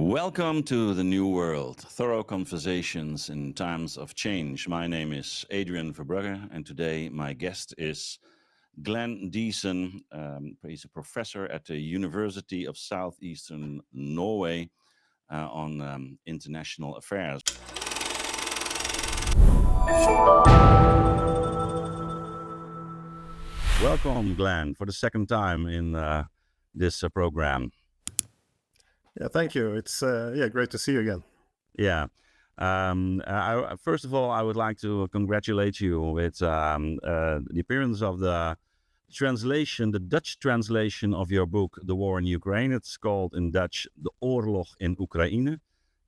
Welcome to the New World, thorough conversations in times of change. My name is Ad Verbrugge, and today my guest is Glenn Diesen. He's a professor at the University of South-Eastern Norway on international affairs. Welcome, Glenn, for the second time in this program. Yeah, thank you. It's great to see you again. Yeah. First of all, I would like to congratulate you with the appearance of the Dutch translation of your book, The War in Ukraine. It's called in Dutch, De Oorlog in Oekraïne,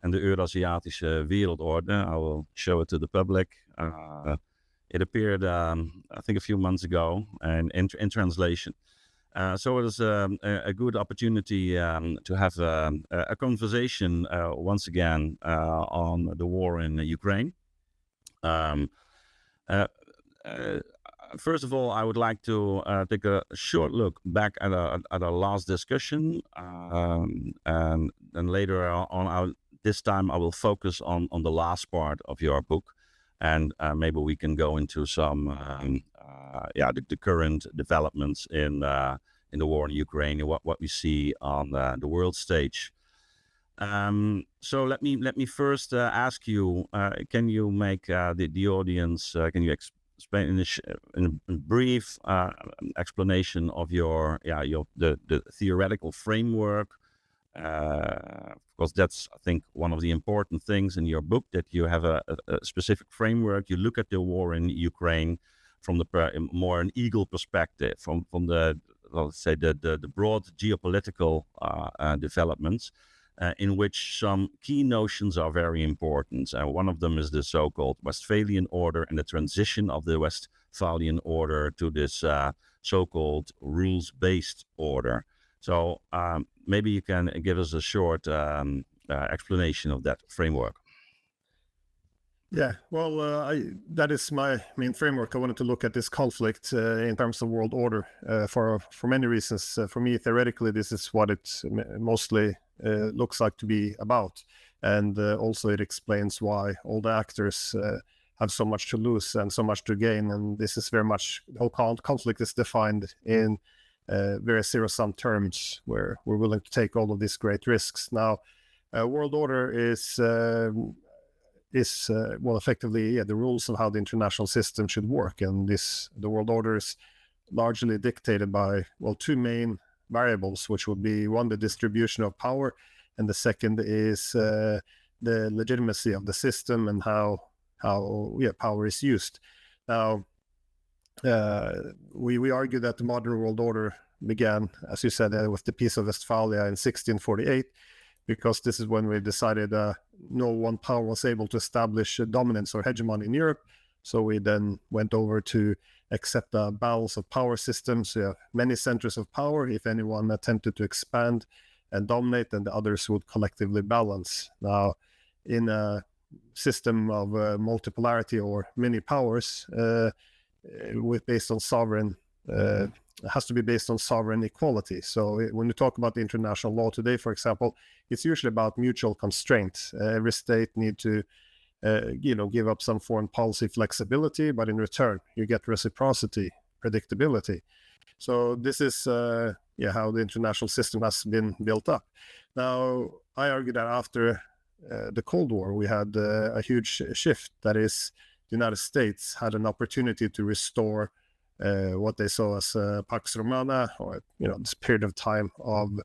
and the Eurasiatische Wereldorde. I will show it to the public. It appeared, I think, a few months ago in translation. So it was a good opportunity to have a conversation once again on the war in Ukraine. First of all, I would like to take a short look back at our last discussion, and then later on, this time I will focus on the last part of your book, and maybe we can go into some the current developments in the war in Ukraine and what we see on the world stage. So let me first ask you: can you make the audience? Can you explain in a brief explanation of the theoretical framework? Because that's, I think, one of the important things in your book, that you have a specific framework. You look at the war in Ukraine from the more an eagle perspective, from the, let's say, the broad geopolitical developments, in which some key notions are very important. One of them is the so-called Westphalian order and the transition of the Westphalian order to this so-called rules-based order. So maybe you can give us a short explanation of that framework. Yeah, well, that is my main framework. I wanted to look at this conflict in terms of world order for many reasons. For me, theoretically, this is what it mostly looks like to be about. And also it explains why all the actors have so much to lose and so much to gain. And this is very much, the whole conflict is defined in very zero-sum terms, where we're willing to take all of these great risks. Now, world order is effectively the rules of how the international system should work, and the world order is largely dictated by two main variables, which would be one, the distribution of power, and the second is the legitimacy of the system and how power is used. Now, we argue that the modern world order began, as you said, with the Peace of Westphalia in 1648. Because this is when we decided no one power was able to establish a dominance or hegemony in Europe. So we then went over to accept a balance of power systems. Many centers of power. If anyone attempted to expand and dominate, then the others would collectively balance. Now, in a system of multipolarity or many powers, based on sovereign, it has to be based on sovereign equality. So when you talk about the international law today, for example, it's usually about mutual constraints. Every state need to, give up some foreign policy flexibility, but in return, you get reciprocity, predictability. So this is how the international system has been built up. Now, I argue that after the Cold War, we had a huge shift. That is, the United States had an opportunity to restore what they saw as Pax Romana, or this period of time of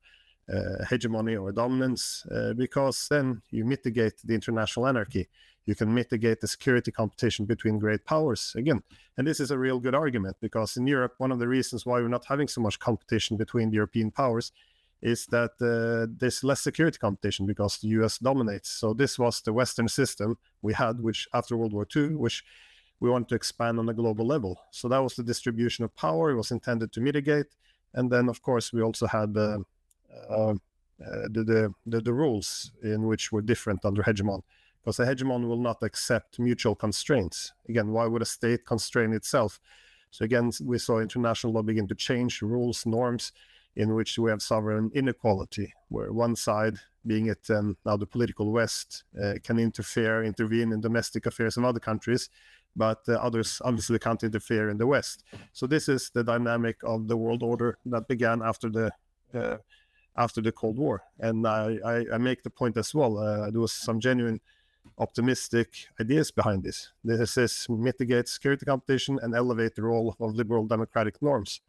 hegemony or dominance, because then you mitigate the international anarchy. You can mitigate the security competition between great powers again. And this is a real good argument, because in Europe, one of the reasons why we're not having so much competition between the European powers is that there's less security competition because the US dominates. So this was the Western system we had, which after World War II, which we want to expand on a global level. So that was the distribution of power. It was intended to mitigate. And then, of course, we also had the rules in which were different under hegemon, because a hegemon will not accept mutual constraints. Again, why would a state constrain itself? So again, we saw international law begin to change rules, norms, in which we have sovereign inequality, where one side being it now the political West, can intervene in domestic affairs of other countries, but others obviously can't interfere in the West. So this is the dynamic of the world order that began after the Cold War. And I make the point as well, there was some genuine optimistic ideas behind this. This is mitigate security competition and elevate the role of liberal democratic norms.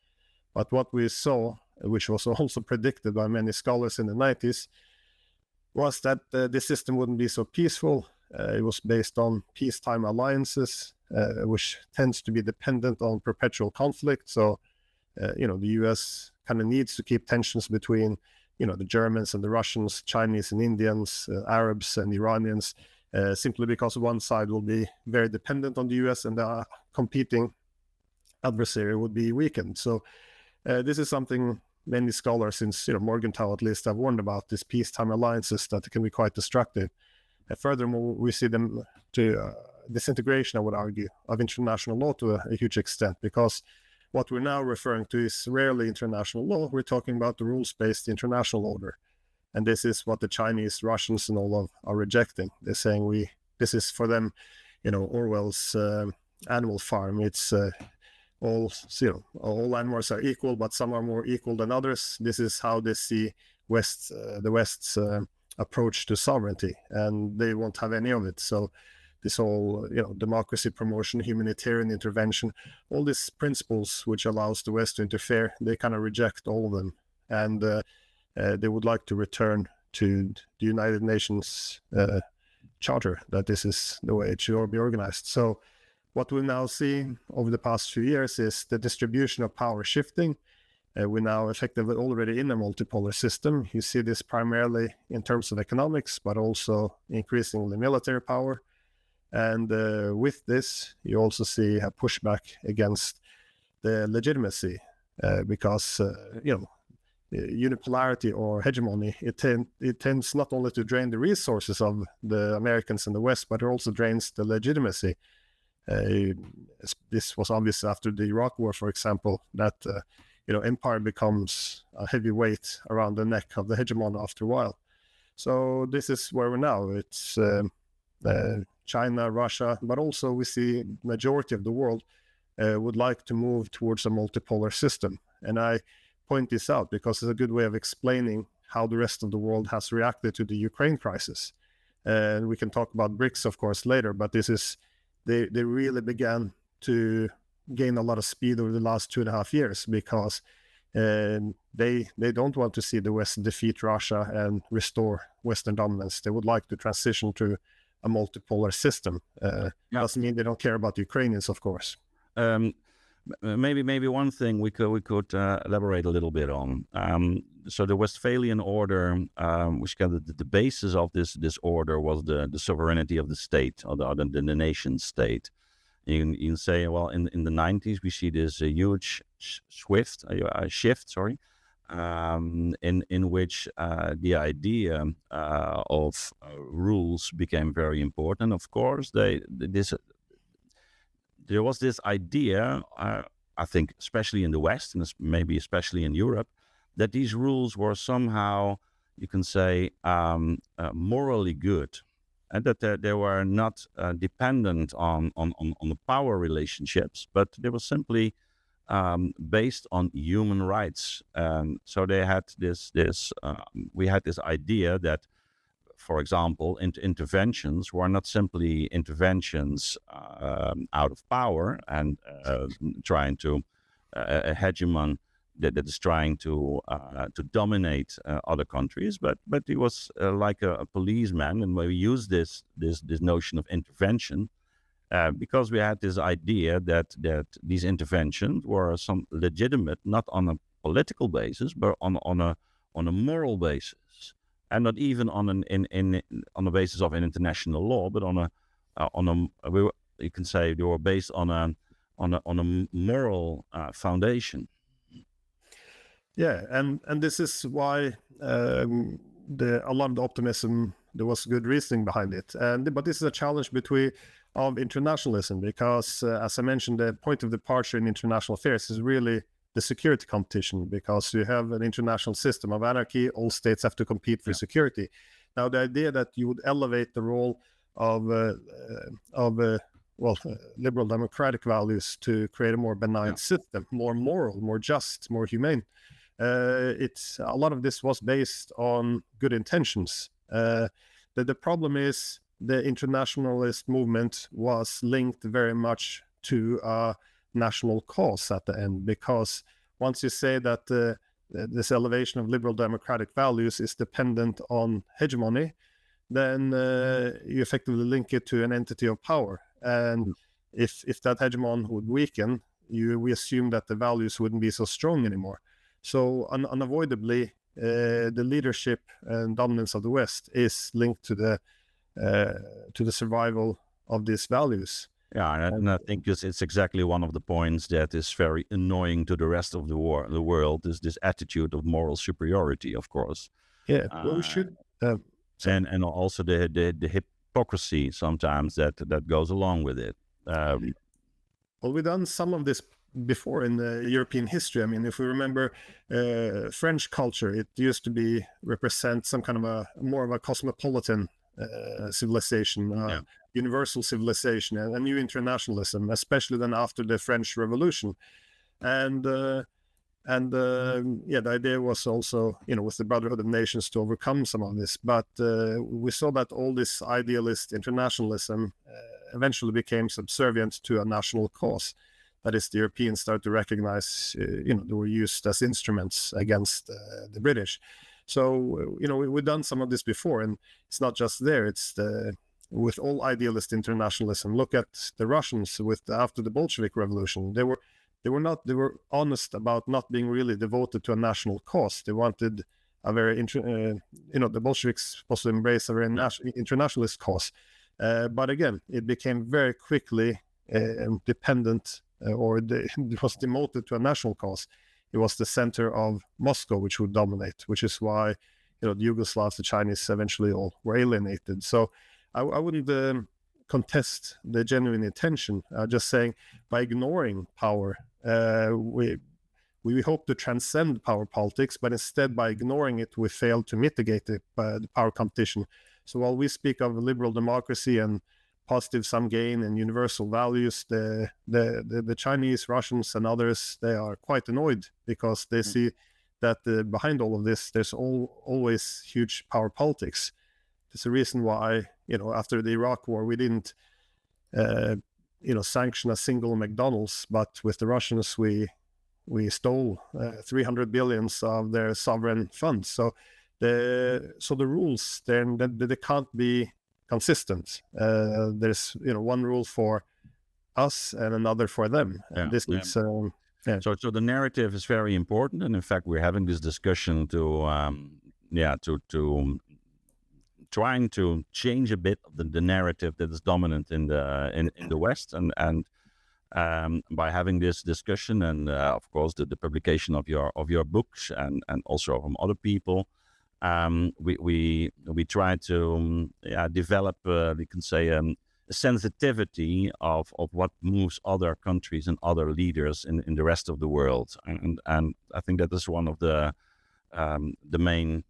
But what we saw, which was also predicted by many scholars in the 90s, was that the system wouldn't be so peaceful. It was based on peacetime alliances, which tends to be dependent on perpetual conflict. So, the US kind of needs to keep tensions between, the Germans and the Russians, Chinese and Indians, Arabs and Iranians, simply because one side will be very dependent on the US and the competing adversary would be weakened. So this is something many scholars, since Morgenthau at least, have warned about, these peacetime alliances that can be quite destructive. Furthermore, we see them to disintegration, I would argue, of international law to a huge extent, because what we're now referring to is rarely international law. We're talking about the rules-based international order. And this is what the Chinese, Russians, and all of are rejecting. They're saying this is for them, Orwell's Animal Farm. It's all animals are equal, but some are more equal than others. This is how they see the West's approach to sovereignty, and they won't have any of it. So this whole, democracy promotion, humanitarian intervention, all these principles which allows the West to interfere, they kind of reject all of them. And they would like to return to the United Nations charter, that this is the way it should be organized. So what we now see over the past few years is the distribution of power shifting. We're now effectively already in a multipolar system. You see this primarily in terms of economics, but also increasingly military power. And with this, you also see a pushback against the legitimacy because, unipolarity or hegemony, it tends not only to drain the resources of the Americans and the West, but it also drains the legitimacy. This was obvious after the Iraq War, for example, that empire becomes a heavy weight around the neck of the hegemon after a while. So this is where we're now. It's China, Russia, but also we see majority of the world would like to move towards a multipolar system. And I point this out because it's a good way of explaining how the rest of the world has reacted to the Ukraine crisis. And we can talk about BRICS, of course, later, but this is, they really began to gain a lot of speed over the last 2.5 years because they don't want to see the West defeat Russia and restore Western dominance. They would like to transition to a multipolar system. Doesn't mean they don't care about the Ukrainians, of course. Maybe one thing we could elaborate a little bit on. So the Westphalian order, which kind of the basis of this order was the sovereignty of the state, or the nation state. You can say, well, in the 90s we see this huge shift, in which the idea of rules became very important. Of course, there was this idea, I think, especially in the West, and maybe especially in Europe, that these rules were somehow, you can say, morally good, and that they were not dependent on the power relationships, but they were simply based on human rights. So they had we had this idea that, for example, interventions were not simply interventions out of power and trying to a hegemon that is trying to dominate other countries, but he was like a policeman, and we use this notion of intervention because we had this idea that these interventions were some legitimate, not on a political basis, but on a moral basis, and not even on the basis of an international law, but you can say they were based on a moral foundation. Yeah, and this is why a lot of the optimism, there was good reasoning behind it. But this is a challenge of internationalism because, as I mentioned, the point of departure in international affairs is really the security competition, because you have an international system of anarchy. All states have to compete for security. Now, the idea that you would elevate the role of liberal democratic values to create a more benign system, more moral, more just, more humane. It's a lot of this was based on good intentions. The problem is the internationalist movement was linked very much to a national cause at the end, because once you say that this elevation of liberal democratic values is dependent on hegemony, then you effectively link it to an entity of power. And if that hegemon would weaken, we assume that the values wouldn't be so strong anymore. So unavoidably, the leadership and dominance of the West is linked to the survival of these values. Yeah, and I think it's exactly one of the points that is very annoying to the rest of the world, is this attitude of moral superiority, of course. Yeah, well, we should... and also the hypocrisy sometimes that goes along with it. Well, we've done some of this before in the European history. I mean, if we remember French culture, it used to represent some kind of more of a cosmopolitan civilization, universal civilization, and a new internationalism, especially then after the French Revolution. And the idea was also, with the Brotherhood of Nations, to overcome some of this. But we saw that all this idealist internationalism eventually became subservient to a national cause. That is, the Europeans started to recognize, they were used as instruments against the British. So, we've done some of this before, and it's not just there. It's with all idealist internationalism. Look at the Russians after the Bolshevik Revolution. They were honest about not being really devoted to a national cause. They wanted a very, the Bolsheviks supposed to embrace a very internationalist cause. But again, it became very quickly dependent, it was demoted to a national cause. It was the center of Moscow which would dominate, which is why, the Yugoslavs, the Chinese eventually all were alienated. So I wouldn't contest the genuine intention. Just saying, by ignoring power, we hope to transcend power politics, but instead by ignoring it, we fail to mitigate the power competition. So while we speak of liberal democracy and positive sum gain and universal values, the Chinese, Russians, and others, they are quite annoyed because they see that behind all of this, there's always huge power politics. There's a reason why, after the Iraq War, we didn't, sanction a single McDonald's, but with the Russians, we stole 300 billions of their sovereign funds. So the rules then they can't be consistent. There's one rule for us and another for them. And this is So the narrative is very important, and in fact, we're having this discussion to trying to change a bit of the narrative that is dominant in the West, and by having this discussion, and of course the publication of your books, and also from other people, we try to develop, we can say, a sensitivity of what moves other countries and other leaders in the rest of the world, and I think that is one of the main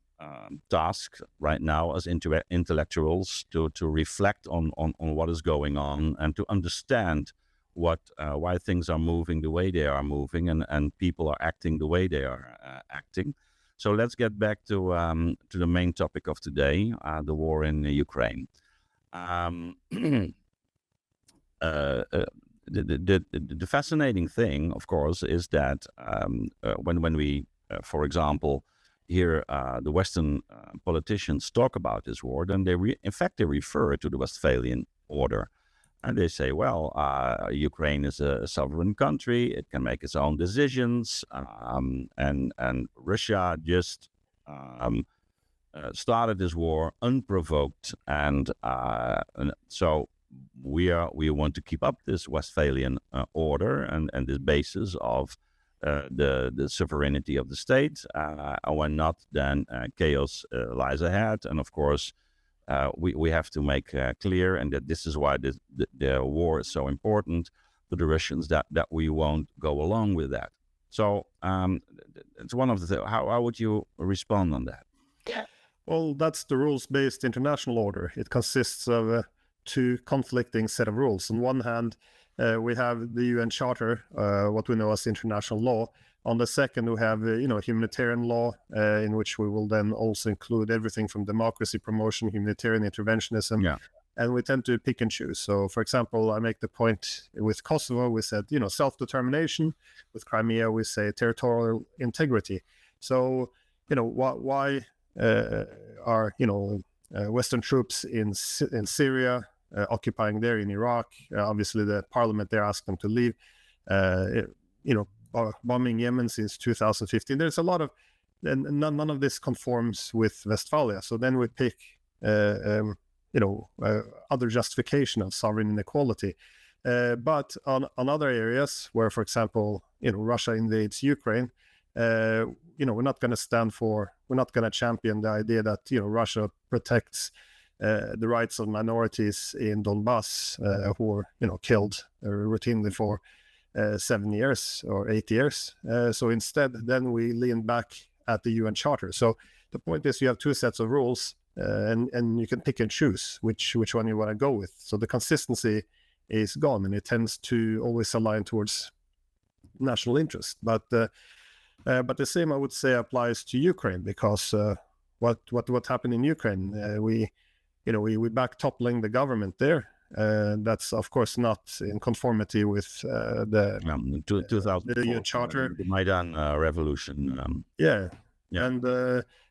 task right now as intellectuals, to reflect on what is going on and to understand why things are moving the way they are moving, and people are acting the way they are acting. So let's get back to the main topic of today, the war in Ukraine. The fascinating thing, of course, is that when we, for example, hear the Western politicians talk about this war, then they refer to the Westphalian order. And they say, well, Ukraine is a sovereign country, it can make its own decisions, and Russia just started this war unprovoked, and so we want to keep up this Westphalian order and this basis of the sovereignty of the state, and when not, then chaos lies ahead. And of course, we have to make clear, and that this is why the war is so important to the Russians, that we won't go along with that. So it's one of the how would you respond on that? Well, that's the rules-based international order. It consists of two conflicting set of rules. On one hand, we have the UN Charter, what we know as international law. On the second, we have humanitarian law, in which we will then also include everything from democracy promotion, humanitarian interventionism. Yeah. And we tend to pick and choose. So, for example, I make the point with Kosovo, we said, self-determination. With Crimea, we say territorial integrity. So, why are, Western troops in Syria, occupying there, in Iraq? Obviously, the parliament there asked them to leave. Bombing Yemen since 2015. There's a lot of, and none of this conforms with Westphalia. So then we pick, other justification of sovereign inequality. But on other areas where, for example, Russia invades Ukraine, we're not going to champion the idea that, Russia protects the rights of minorities in Donbass, who are, killed routinely for 7 years or 8 years. So instead, then we lean back at the UN Charter. So the point is, you have two sets of rules, and you can pick and choose which one you want to go with. So the consistency is gone, and it tends to always align towards national interest. But the same, I would say, applies to Ukraine, because what happened in Ukraine, we back toppling the government there. That's of course not in conformity with the 2004 Charter, the Maidan revolution. Yeah. And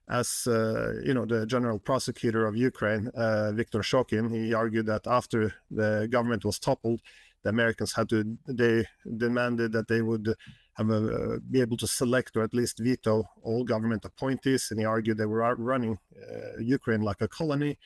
as the general prosecutor of Ukraine, Viktor Shokin, he argued that after the government was toppled, the Americans they demanded that they would be able to select or at least veto all government appointees, and he argued they were running Ukraine like a colony.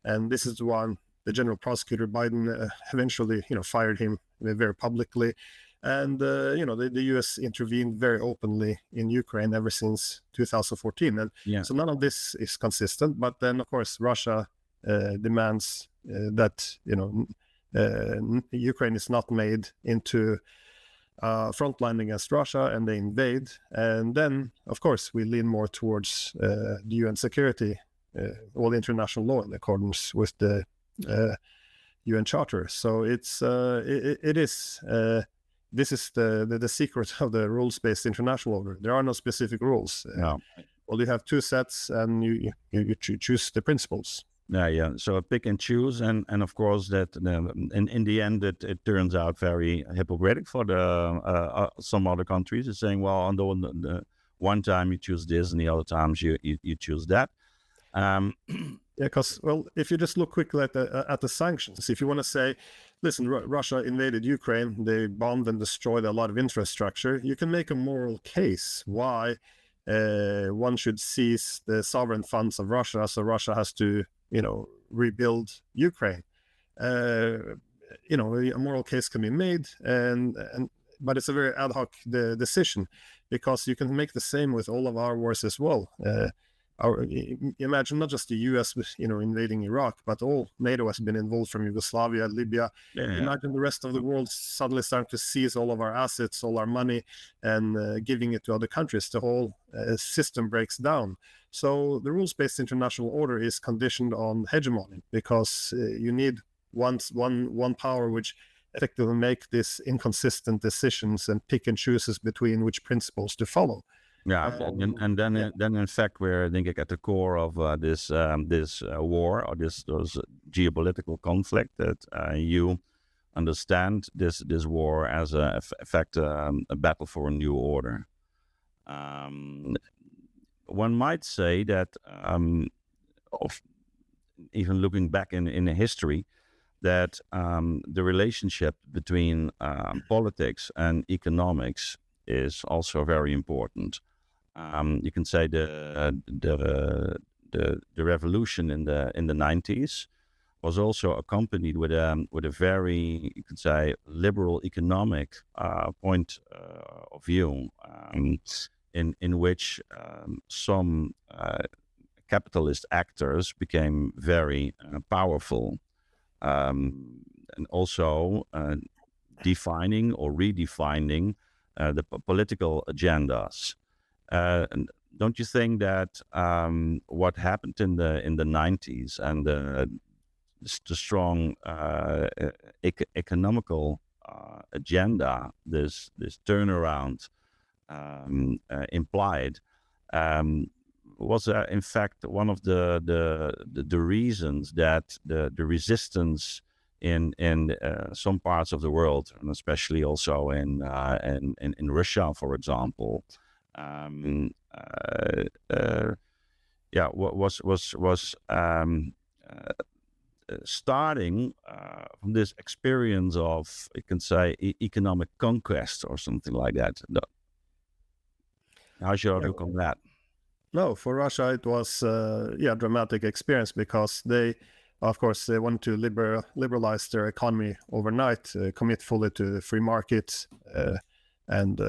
And this is the one. The general prosecutor, Biden, eventually, fired him very publicly. And, the U.S. intervened very openly in Ukraine ever since 2014. And so none of this is consistent. But then, of course, Russia demands that, Ukraine is not made into frontline against Russia, and they invade. And then, of course, we lean more towards the UN security, all international law in accordance with the UN Charter. So it's this is the secret of the rules-based international order. There are no specific rules. Well, you have two sets, and you choose the principles. Yeah. So pick and choose, and of course that in the end it turns out very hypocritical for the some other countries. It's saying, well, on the one time you choose this, and the other times you choose that. Because, well, if you just look quickly at the sanctions, if you want to say, listen, Russia invaded Ukraine, they bombed and destroyed a lot of infrastructure, you can make a moral case why one should seize the sovereign funds of Russia, so Russia has to, rebuild Ukraine. A moral case can be made, but it's a very ad hoc decision, because you can make the same with all of our wars as well. Imagine not just the US, invading Iraq, but all NATO has been involved, from Yugoslavia, Libya. Imagine the rest of the world suddenly starting to seize all of our assets, all our money, and giving it to other countries. The whole system breaks down. So the rules-based international order is conditioned on hegemony, because you need one power which effectively make these inconsistent decisions and pick and chooses between which principles to follow. And then in fact, we're, I think, at the core of this war, or this geopolitical conflict, that you understand this war as a battle for a new order. One might say that, even looking back in history, that the relationship between politics and economics is also very important. You can say the revolution in the 90s was also accompanied with a very, you could say, liberal economic point of view, in which some capitalist actors became very powerful, and also defining or redefining political agendas. And don't you think that what happened in the 90s and the strong economical agenda, this turnaround implied, was in fact one of the reasons that the resistance in some parts of the world, and especially also in Russia, for example, was starting from this experience of, you can say, economic conquest or something like that. How's your look on that? No, for Russia it was dramatic experience, because they, of course, they wanted to liberalize their economy overnight, commit fully to free markets and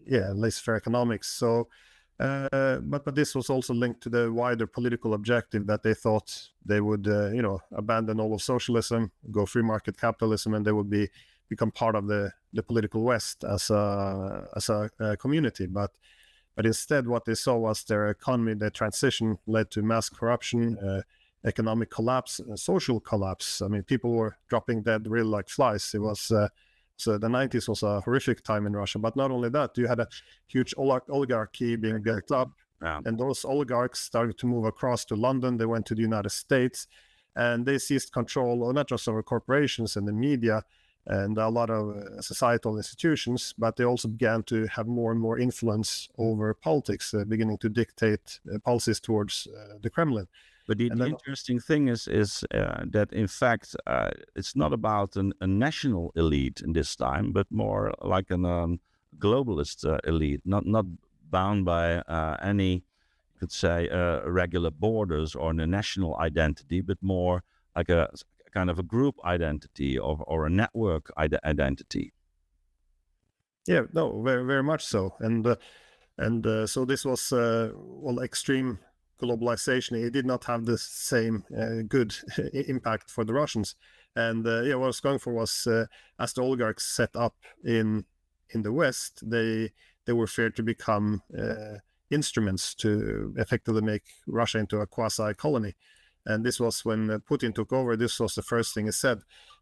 laissez-faire economics. So, but this was also linked to the wider political objective that they thought they would, abandon all of socialism, go free market capitalism, and they would become part of the political West as a community. But instead, what they saw was their economy, their transition led to mass corruption, economic collapse, social collapse. I mean, people were dropping dead really like flies. It was so the 90s was a horrific time in Russia. But not only that, you had a huge oligarchy being built up, and those oligarchs started to move across to London. They went to the United States, and they seized control not just over corporations and the media and a lot of societal institutions, but they also began to have more and more influence over politics, beginning to dictate policies towards the Kremlin. But the interesting thing is that, in fact, it's not about a national elite in this time, but more like a globalist elite, not bound by any, you could say, regular borders or a national identity, but more like a kind of a group identity or a network identity. Yeah, no, very, very much so. And so this was, extreme globalization. It did not have the same good impact for the Russians. And what I was going for was, as the oligarchs set up in the West, they were feared to become instruments to effectively make Russia into a quasi-colony. And this was when Putin took over. This was the first thing he said,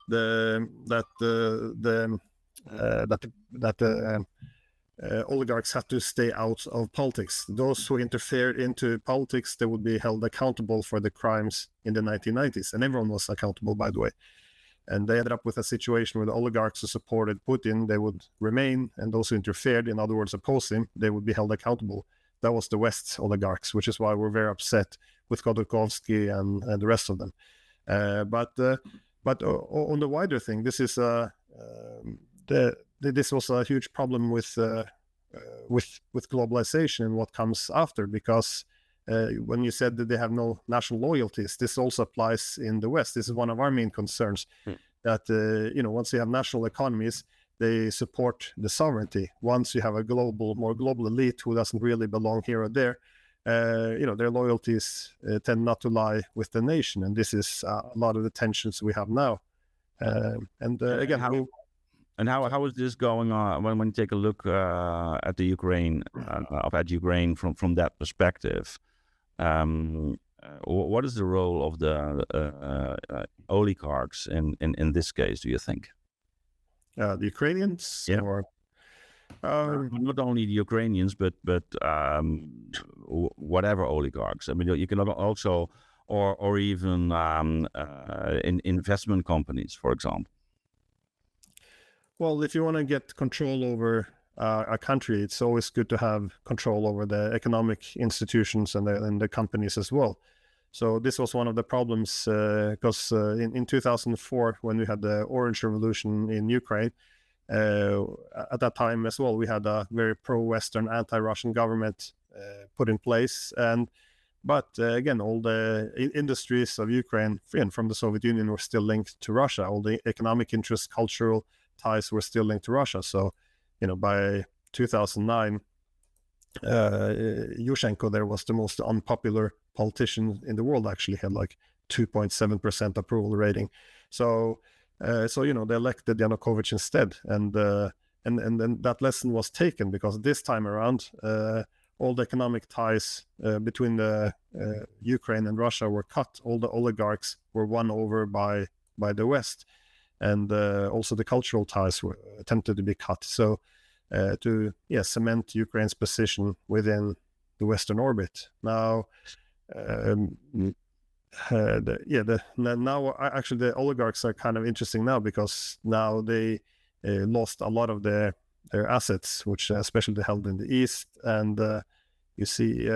that the oligarchs had to stay out of politics. Those who interfered into politics, they would be held accountable for the crimes in the 1990s. And everyone was accountable, by the way. And they ended up with a situation where the oligarchs who supported Putin, they would remain, and those who interfered, in other words, opposed him, they would be held accountable. That was the West's oligarchs, which is why we're very upset with Khodorkovsky and the rest of them. But on the wider thing, this is this was a huge problem with globalization and what comes after, because when you said that they have no national loyalties, this also applies in the West. This is one of our main concerns, that once you have national economies, they support the sovereignty. Once you have a more global elite who doesn't really belong here or there, their loyalties tend not to lie with the nation, and this is a lot of the tensions we have now. Again, how is this going on when you take a look at the Ukraine from that perspective? What is the role of the oligarchs in this case, do you think? The Ukrainians, or not only the Ukrainians, but whatever oligarchs. I mean, you can also, or even in investment companies, for example. Well, if you want to get control over a country, it's always good to have control over the economic institutions and the companies as well. So this was one of the problems, because in 2004, when we had the Orange Revolution in Ukraine, at that time as well, we had a very pro-Western, anti-Russian government put in place. But again, all the industries of Ukraine from the Soviet Union were still linked to Russia. All the economic interests, cultural ties were still linked to Russia. So, by 2009, Yushchenko there was the most unpopular politician in the world. Actually had like 2.7% approval rating. So they elected Yanukovych instead, and and then that lesson was taken, because this time around, all the economic ties between the Ukraine and Russia were cut. All the oligarchs were won over by the West, and also the cultural ties were attempted to be cut. So to cement Ukraine's position within the Western orbit. Now, actually the oligarchs are kind of interesting now, because now they lost a lot of their assets, which especially they held in the East, and you see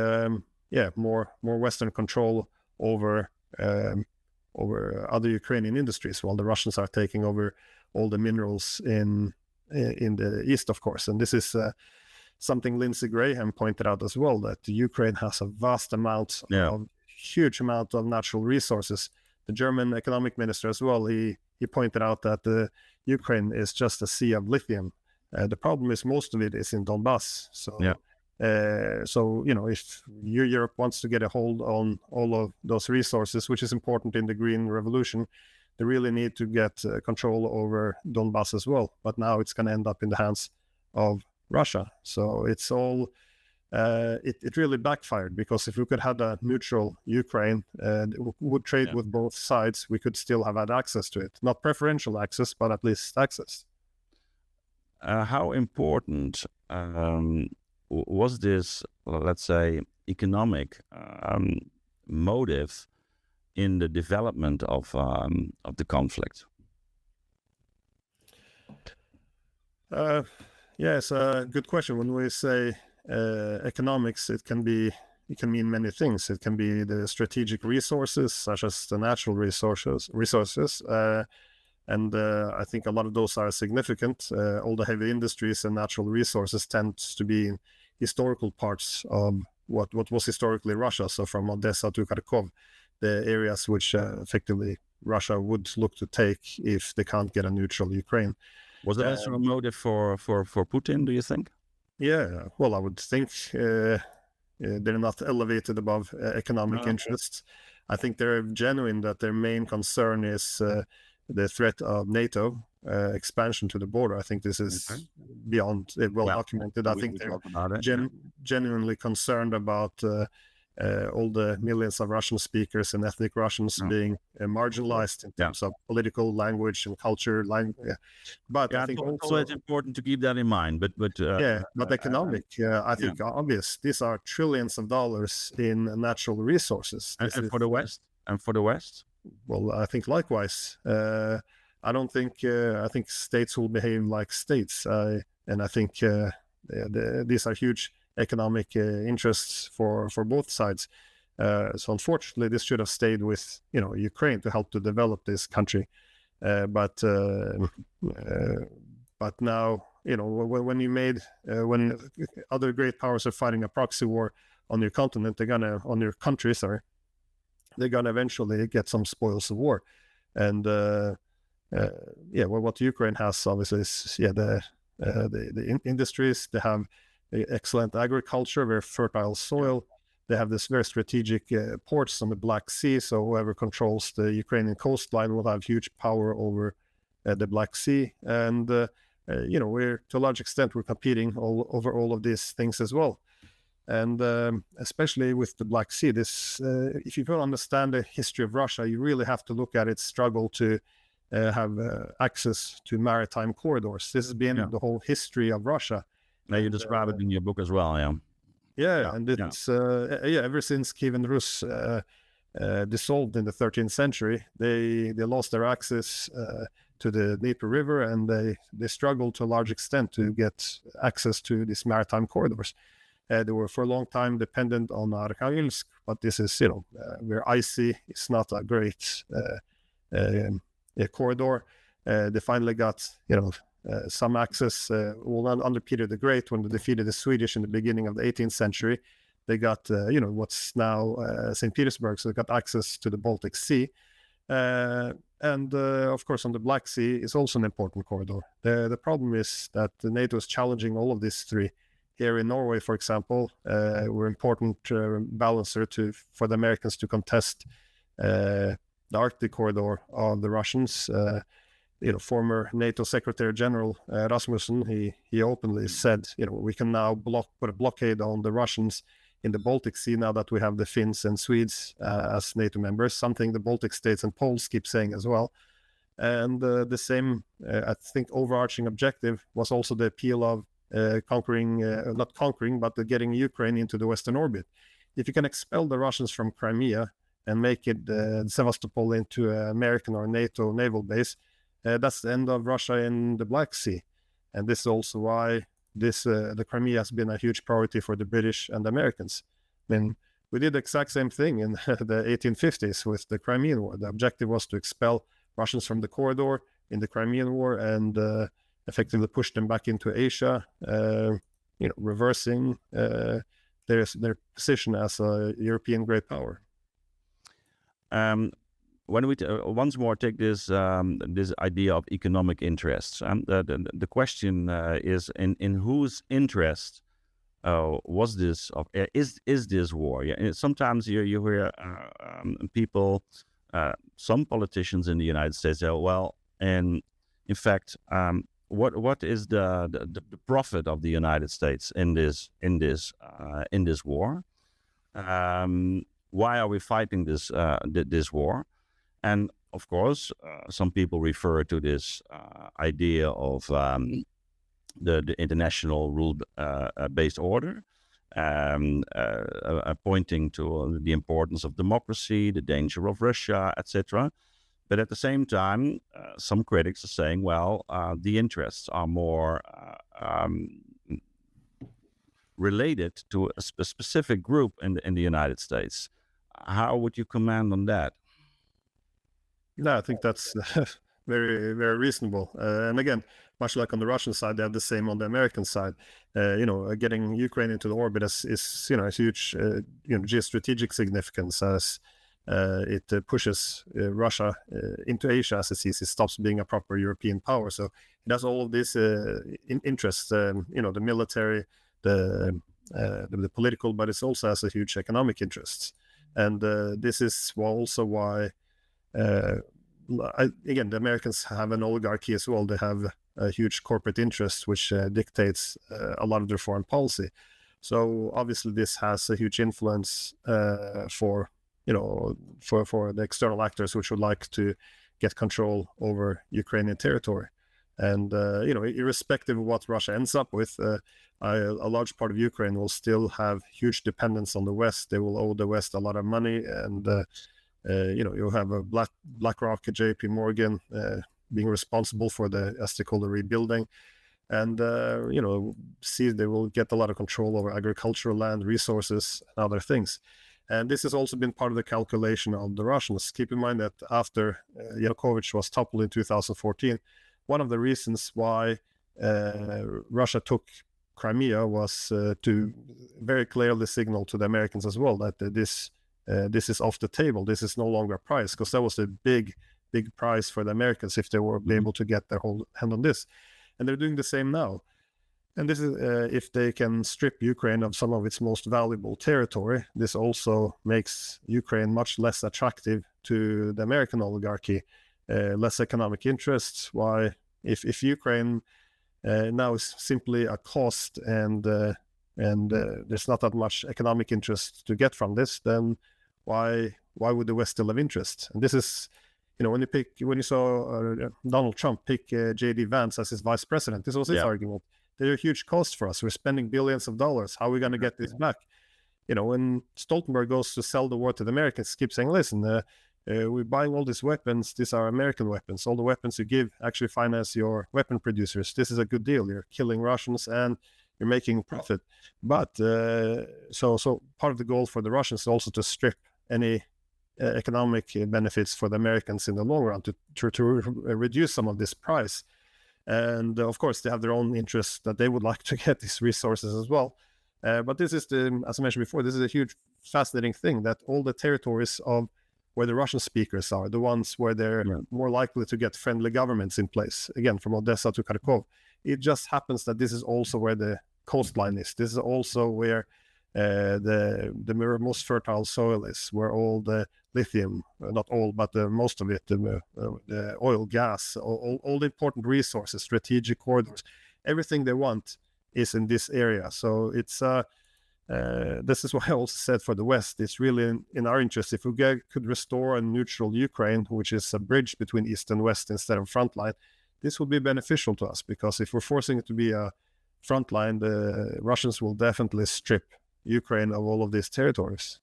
more Western control over other Ukrainian industries, while the Russians are taking over all the minerals in the East, of course. And this is something Lindsey Graham pointed out as well, that Ukraine has a vast amount huge amount of natural resources. The German economic minister as well, he pointed out that Ukraine is just a sea of lithium. The problem is most of it is in Donbass. So if Europe wants to get a hold on all of those resources, which is important in the Green Revolution, they really need to get control over Donbass as well. But now it's going to end up in the hands of Russia. So it's all it really backfired, because if we could have a neutral Ukraine would trade with both sides, we could still have had access to it. Not preferential access, but at least access. How important was this, let's say, economic motive in the development of the conflict? It's a good question. When we say economics, it can mean many things. It can be the strategic resources, such as the natural resources, and I think a lot of those are significant. All the heavy industries and natural resources tend to be in historical parts of what was historically Russia. So from Odessa to Kharkov, the areas which effectively Russia would look to take if they can't get a neutral Ukraine. Was that also a motive for Putin, do you think? Yeah, well, I would think they're not elevated above economic interests. I think they're genuine, that their main concern is the threat of NATO expansion to the border. I think this is beyond well documented. I think they're genuinely concerned about all the millions of Russian speakers and ethnic Russians being marginalized in terms of political language and culture. But I think also it's important to keep that in mind. But economic, I think obvious. These are trillions of dollars in natural resources. And for the West? And for the West? Well, I think likewise. I don't think. I think states will behave like states, and I think these are huge economic interests for both sides. So unfortunately, this should have stayed with Ukraine to help to develop this country. But now when other great powers are fighting a proxy war on your continent, they're gonna eventually get some spoils of war. And what Ukraine has obviously is the industries. They have excellent agriculture, very fertile soil. They have this very strategic ports on the Black Sea. So whoever controls the Ukrainian coastline will have huge power over the Black Sea. And we're to a large extent we're competing over all of these things as well. And especially with the Black Sea, this if you don't understand the history of Russia, you really have to look at its struggle to have access to maritime corridors. This has been the whole history of Russia. Now you describe it in your book as well, and it's ever since Kievan Rus dissolved in the 13th century, they lost their access to the Dnieper River, and they struggled to a large extent to get access to these maritime corridors. They were for a long time dependent on Arkhangelsk, but this is where icy. It's not a great corridor. They finally got some access under Peter the Great, when they defeated the Swedish in the beginning of the 18th century. They got what's now St. Petersburg, so they got access to the Baltic Sea. And of course on the Black Sea is also an important corridor. The problem is that the NATO is challenging all of these three. Here in Norway, for example, we're important balancer for the Americans to contest the Arctic corridor of the Russians. former NATO Secretary General Rasmussen, he openly said, we can now put a blockade on the Russians in the Baltic Sea now that we have the Finns and Swedes as NATO members, something the Baltic states and Poles keep saying as well. And the same, I think, overarching objective was also the appeal of getting Ukraine into the Western orbit. If you can expel the Russians from Crimea and make it Sevastopol into an American or NATO naval base, that's the end of Russia in the Black Sea. And this is also why the Crimea has been a huge priority for the British and the Americans. I mean, we did the exact same thing in the 1850s with the Crimean War. The objective was to expel Russians from the corridor in the Crimean War and effectively push them back into Asia, reversing their position as a European great power. When we once more take this idea of economic interests, the question is in whose interest was this? Is this war? Yeah, sometimes you hear people, some politicians in the United States say, well, and in fact, what is the profit of the United States in this war? Why are we fighting this war? And of course, some people refer to this idea of the international rule-based order, pointing to the importance of democracy, the danger of Russia, etc. But at the same time, some critics are saying, well, the interests are more related to a specific group in the United States. How would you comment on that? No, I think that's very, very reasonable. And again, much like on the Russian side, they have the same on the American side. Getting Ukraine into the orbit is a huge, geostrategic significance as it pushes Russia into Asia as it sees it stops being a proper European power. So it has all of these interests, the military, the political, but it also has a huge economic interests. And this is also why. Again, the Americans have an oligarchy as well. They have a huge corporate interest, which dictates a lot of their foreign policy. So obviously, this has a huge influence for the external actors, which would like to get control over Ukrainian territory. And irrespective of what Russia ends up with, a large part of Ukraine will still have huge dependence on the West. They will owe the West a lot of money, and you'll have a BlackRock, JP Morgan being responsible for as they call the rebuilding. And, they will get a lot of control over agricultural land, resources, and other things. And this has also been part of the calculation of the Russians. Keep in mind that after Yanukovych was toppled in 2014, one of the reasons why Russia took Crimea was to very clearly signal to the Americans as well that this is off the table. This is no longer a prize, because that was a big prize for the Americans if they were able to get their whole hand on this. And they're doing the same now. And this is if they can strip Ukraine of some of its most valuable territory, this also makes Ukraine much less attractive to the American oligarchy, less economic interests. Why, if Ukraine now is simply a cost and there's not that much economic interest to get from this, then why would the West still have interest? And this is, when you saw Donald Trump pick J.D. Vance as his vice president, this was his argument. They're a huge cost for us. We're spending billions of dollars. How are we going to get this back? When Stoltenberg goes to sell the war to the Americans, keep saying, listen, we're buying all these weapons. These are American weapons. All the weapons you give actually finance your weapon producers. This is a good deal. You're killing Russians and you're making profit. But so part of the goal for the Russians is also to strip any economic benefits for the Americans in the long run to reduce some of this price. And of course, they have their own interests that they would like to get these resources as well. But this is as I mentioned before, this is a huge, fascinating thing that all the territories of where the Russian speakers are, the ones where they're more likely to get friendly governments in place, again, from Odessa to Kharkov, it just happens that this is also where the coastline is. This is also where the most fertile soil is, where all the lithium, not all, but most of it, the oil, gas, all the important resources, strategic corridors, everything they want is in this area. So it's this is why I also said for the West, it's really in our interest if we could restore a neutral Ukraine, which is a bridge between East and West instead of frontline. This would be beneficial to us, because if we're forcing it to be a frontline, the Russians will definitely strip Ukraine of all of these territories.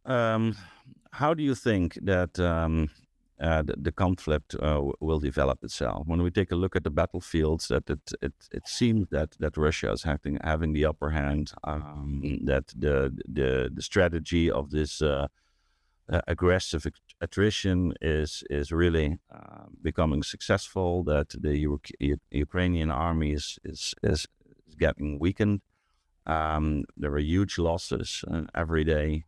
How do you think that the conflict will develop itself? When we take a look at the battlefields, that it seems that Russia is having the upper hand. That the strategy of this aggressive attrition is really becoming successful. That the Ukrainian army is getting weakened. There are huge losses every day.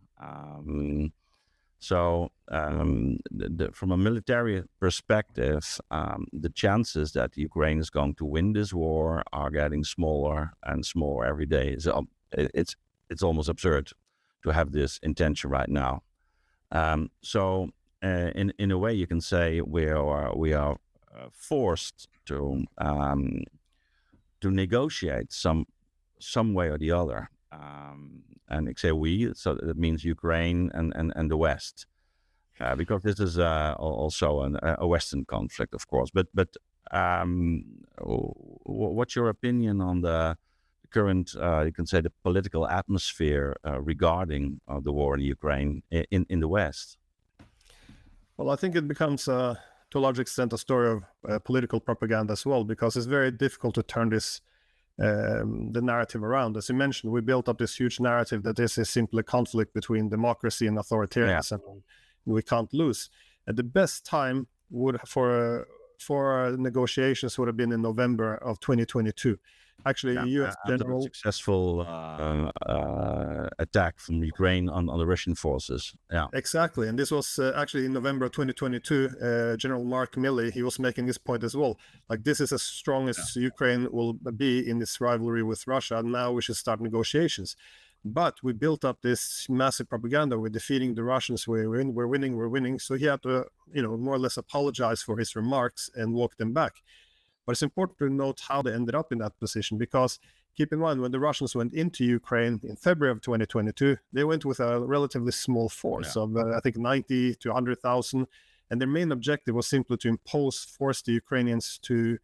So from a military perspective, the chances that Ukraine is going to win this war are getting smaller and smaller every day. So it's almost absurd to have this intention right now. So in a way, you can say we are forced to negotiate some way or the other. And I say we, so that means Ukraine and the West, because this is also a Western conflict, of course. But what's your opinion on the current, you can say, the political atmosphere regarding the war in Ukraine in the West? Well, I think it becomes, to a large extent, a story of political propaganda as well, because it's very difficult to turn this the narrative around. As you mentioned, we built up this huge narrative that this is simply a conflict between democracy and authoritarianism, and we can't lose. And the best time for negotiations would have been in November of 2022. Actually, U.S. general successful attack from Ukraine on the Russian forces. Yeah, exactly. And this was actually in November of 2022. General Mark Milley, he was making this point as well. Like, this is as strong as Ukraine will be in this rivalry with Russia. Now we should start negotiations. But we built up this massive propaganda. We're defeating the Russians. We're winning. So he had to, more or less apologize for his remarks and walk them back. But it's important to note how they ended up in that position, because keep in mind, when the Russians went into Ukraine in February of 2022, they went with a relatively small force of, I think, 90 to 100,000. And their main objective was simply to force the Ukrainians to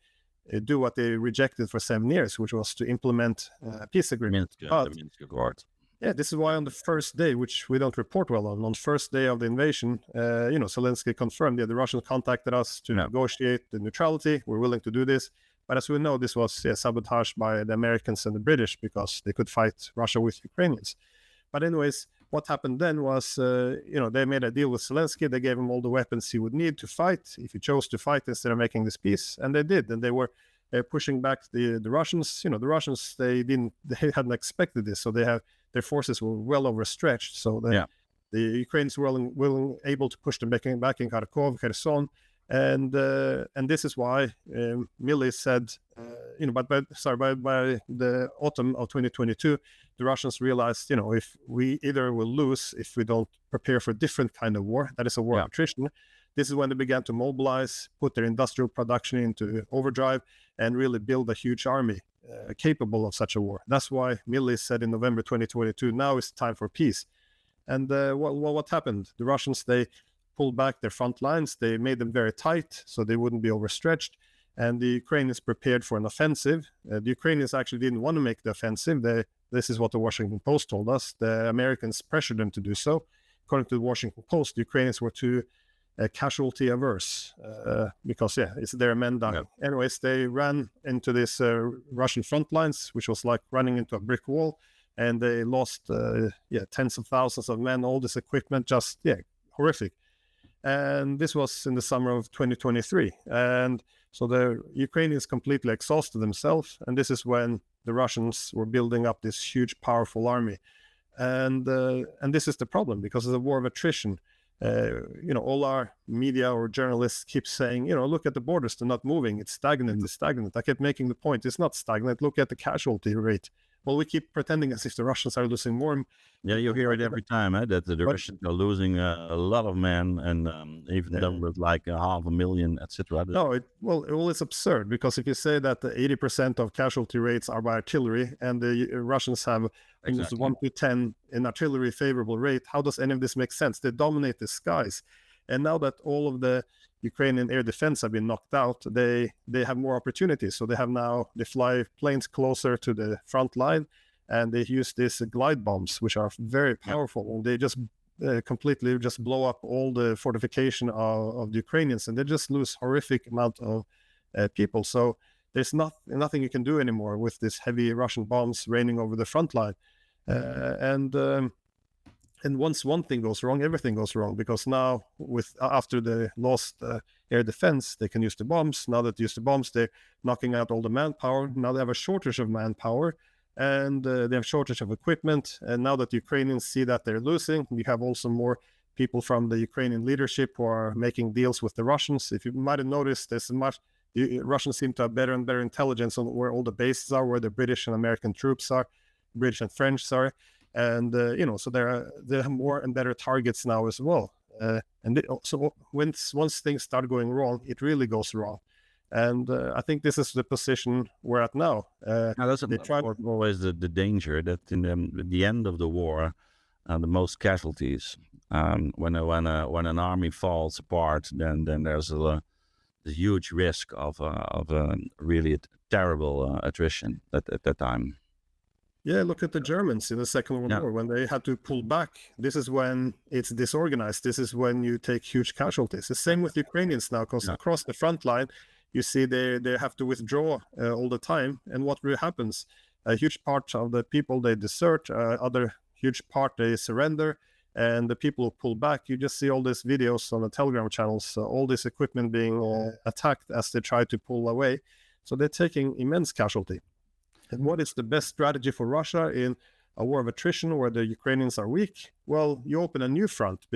do what they rejected for 7 years, which was to implement a peace agreement. The Minsk Accord. Yeah, this is why on the first day, which we don't report well on the first day of the invasion, Zelensky confirmed, the Russians contacted us to negotiate the neutrality. We're willing to do this. But as we know, this was sabotaged by the Americans and the British, because they could fight Russia with Ukrainians. But anyways, what happened then was, they made a deal with Zelensky. They gave him all the weapons he would need to fight, if he chose to fight, instead of making this peace. And they did. And they were pushing back the Russians. The Russians, they hadn't expected this. So their forces were well overstretched. So the Ukrainians were able to push them back in Kharkov, Kherson. And this is why Milley said, by the autumn of 2022, the Russians realized, if we either will lose if we don't prepare for a different kind of war, that is a war of attrition. This is when they began to mobilize, put their industrial production into overdrive, and really build a huge army capable of such a war. That's why Milley said in November 2022, now is time for peace. And what happened? The Russians, they pulled back their front lines. They made them very tight so they wouldn't be overstretched. And the Ukrainians prepared for an offensive. The Ukrainians actually didn't want to make the offensive. This is what the Washington Post told us. The Americans pressured them to do so. According to the Washington Post, the Ukrainians were too casualty averse because, it's their men dying. Yeah. Anyways, they ran into this Russian front lines, which was like running into a brick wall. And they lost tens of thousands of men, all this equipment, just, horrific. And this was in the summer of 2023. And so the Ukrainians completely exhausted themselves. And this is when the Russians were building up this huge, powerful army. And this is the problem, because it's a war of attrition. All our media or journalists keep saying, look at the borders, they're not moving. It's stagnant. I kept making the point. It's not stagnant. Look at the casualty rate. well, we keep pretending as if the Russians are losing more. Yeah, you hear it every time, that the Russians are losing a lot of men, and even numbers like 500,000, etc. No, it's absurd, because if you say that 80% of casualty rates are by artillery, and the Russians have almost 1 to 10 in artillery favorable rate, how does any of this make sense? They dominate the skies, and now that all of the Ukrainian air defense have been knocked out, they have more opportunities. So they fly planes closer to the front line, and they use these glide bombs, which are very powerful. And they just completely just blow up all the fortification of the Ukrainians, and they just lose horrific amount of people. So there's nothing you can do anymore with this heavy Russian bombs raining over the front line. And once one thing goes wrong, everything goes wrong, because now after they lost air defense, they can use the bombs. Now that they use the bombs, they're knocking out all the manpower. Now they have a shortage of manpower, and they have shortage of equipment. And now that the Ukrainians see that they're losing, we have also more people from the Ukrainian leadership who are making deals with the Russians. If you might have noticed, the Russians seem to have better and better intelligence on where all the bases are, where the British and American troops are, British and French, sorry. And, so there are more and better targets now as well. So once things start going wrong, it really goes wrong. And I think this is the position we're at now. Now that's always the danger that in the end of the war, the most casualties, when an army falls apart, then there's a huge risk of really terrible attrition at that time. Yeah, look at the Germans in the Second World War, when they had to pull back. This is when it's disorganized. This is when you take huge casualties. The same with Ukrainians now, because across the front line, you see they have to withdraw all the time. And what really happens? A huge part of the people, they desert. Other huge part, they surrender. And the people who pull back, you just see all these videos on the Telegram channels, all this equipment being attacked as they try to pull away. So they're taking immense casualty. And what is the best strategy for Russia in a war of attrition where the Ukrainians are weak? Well, you open a new front,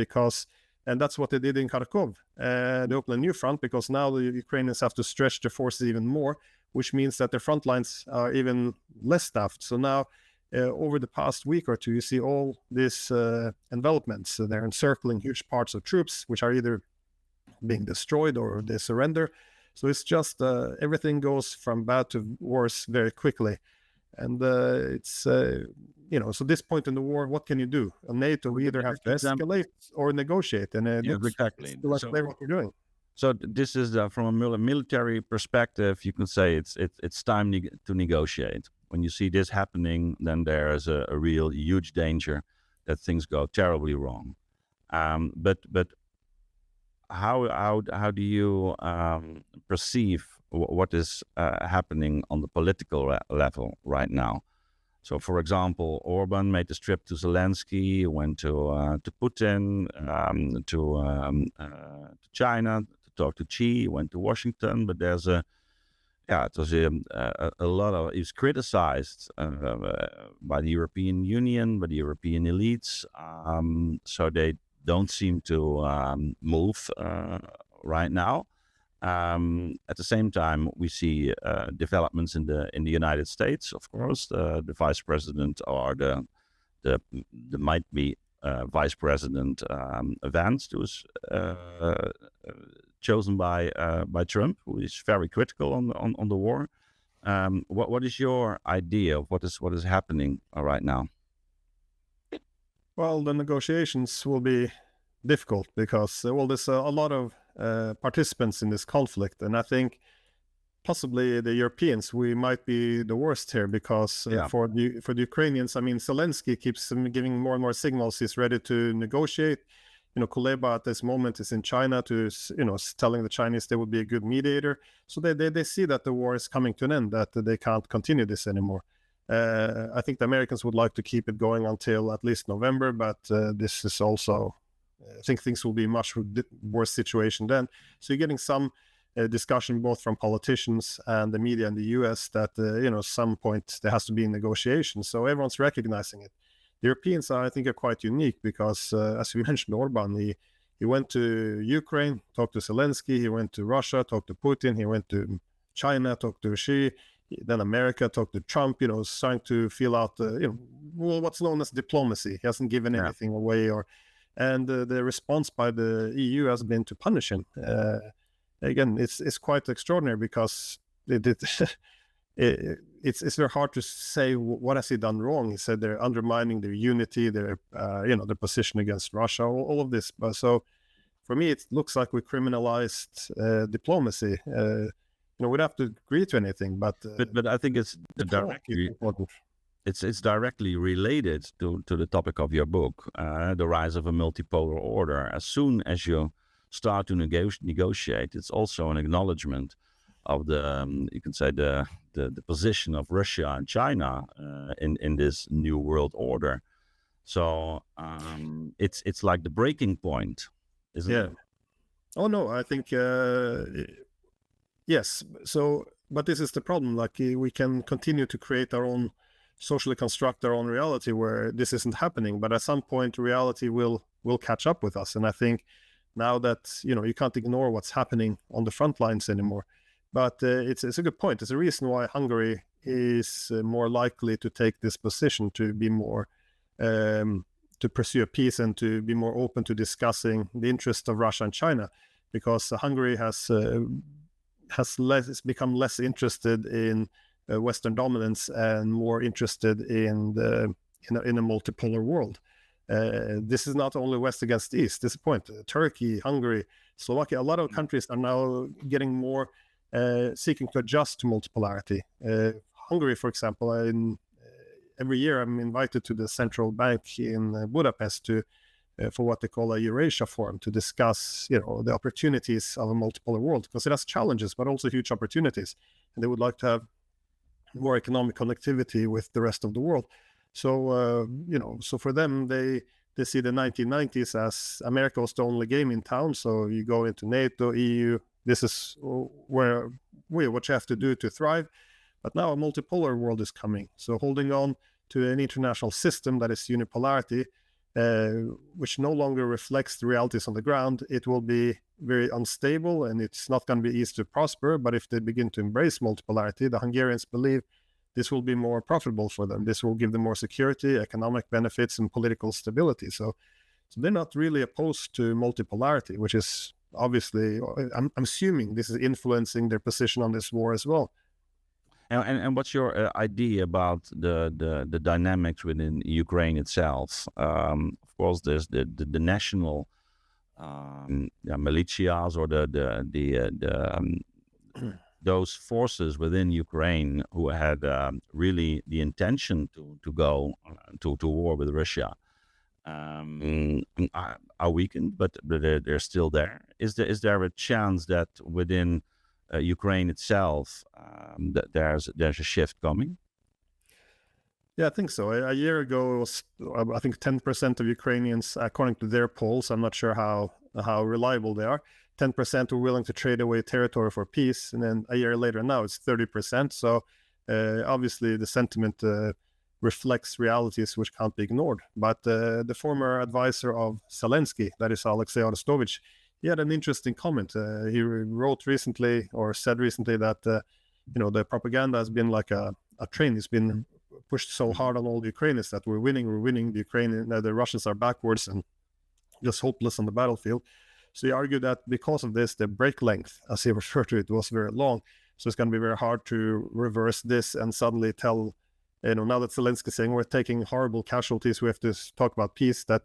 and that's what they did in Kharkov. They open a new front because now the Ukrainians have to stretch their forces even more, which means that their front lines are even less staffed. So now, over the past week or two, you see all these envelopments. So they're encircling huge parts of troops, which are either being destroyed or they surrender. So it's just everything goes from bad to worse very quickly. And so this point in the war, what can you do? NATO, we either have to escalate or negotiate. And exactly. Let's play what we're doing. So this is from a military perspective, you can say it's time to negotiate. When you see this happening, then there is a real huge danger that things go terribly wrong. But how do you perceive what is happening on the political level right now? So, for example, Orban made this trip to Zelensky, went to Putin, to China to talk to Xi, went to Washington. But there's a lot of. He was criticized by the European Union, by the European elites. So they don't seem to move right now. At the same time, we see developments in the United States. Of course, the vice president or the might be vice president Vance, who was chosen by Trump, who is very critical on the war. What is your idea of what is happening right now? Well, the negotiations will be difficult because there's a lot of participants in this conflict, and I think possibly the Europeans, we might be the worst here because for the Ukrainians, I mean, Zelensky keeps giving more and more signals he's ready to negotiate. Kuleba at this moment is in China telling the Chinese they would be a good mediator. So they see that the war is coming to an end, that they can't continue this anymore. I think the Americans would like to keep it going until at least November, but this is also, I think things will be much worse situation then. So you're getting some discussion both from politicians and the media in the US that, some point there has to be negotiations. So everyone's recognizing it. The Europeans, I think, are quite unique because, as we mentioned, Orban, he went to Ukraine, talked to Zelensky, he went to Russia, talked to Putin, he went to China, talked to Xi. Then America talked to Trump, trying to feel out, what's known as diplomacy. He hasn't given anything away, and the response by the EU has been to punish him. Again, it's quite extraordinary because it's very hard to say what has he done wrong. He said they're undermining their unity, their position against Russia, all of this. But so for me, it looks like we criminalized diplomacy. We don't have to agree to anything, but I think it's directly related to the topic of your book, the rise of a multipolar order. As soon as you start to negotiate, it's also an acknowledgement of you can say the position of Russia and China in this new world order. So it's like the breaking point, isn't it? Oh no, I think yes. So, but this is the problem. Like we can continue to create our own, socially construct our own reality where this isn't happening. But at some point, reality will catch up with us. And I think now that you can't ignore what's happening on the front lines anymore. But it's a good point. It's a reason why Hungary is more likely to take this position, to be more to pursue a peace and to be more open to discussing the interests of Russia and China, because Hungary has become less interested in Western dominance and more interested in a multipolar world. This is not only West against East. This is the point. Turkey, Hungary, Slovakia, a lot of countries are now getting more seeking to adjust to multipolarity. Hungary, for example, every year I'm invited to the central bank in Budapest for what they call a Eurasia forum, to discuss the opportunities of a multipolar world, because it has challenges but also huge opportunities, and they would like to have more economic connectivity with the rest of the world. So so for them, they see the 1990s as America was the only game in town. So you go into NATO, EU, this is what you have to do to thrive. But now a multipolar world is coming. So holding on to an international system that is unipolarity, which no longer reflects the realities on the ground, it will be very unstable and it's not going to be easy to prosper. But if they begin to embrace multipolarity, the Hungarians believe this will be more profitable for them. This will give them more security, economic benefits, and political stability. So they're not really opposed to multipolarity, which is obviously, I'm assuming this is influencing their position on this war as well. And what's your idea about the dynamics within Ukraine itself? Of course, there's the national militias, or those forces within Ukraine who had really the intention to go to war with Russia. Are weakened, but they're still there. Is there a chance that within Ukraine itself that there's a shift coming? Yeah, I think so. A year ago, it was, I think, 10% of Ukrainians, according to their polls, I'm not sure how reliable they are, 10% were willing to trade away territory for peace. And then a year later, now it's 30%. So obviously the sentiment reflects realities which can't be ignored. But the former advisor of Zelensky, that is Alexei Arestovich, he had an interesting comment. He wrote recently, or said recently, that the propaganda has been like a train. It's been pushed so hard on all the Ukrainians that we're winning. The Russians are backwards and just hopeless on the battlefield. So he argued that because of this, the break length, as he referred to it, was very long. So it's going to be very hard to reverse this and suddenly tell, now that Zelensky is saying we're taking horrible casualties, we have to talk about peace, that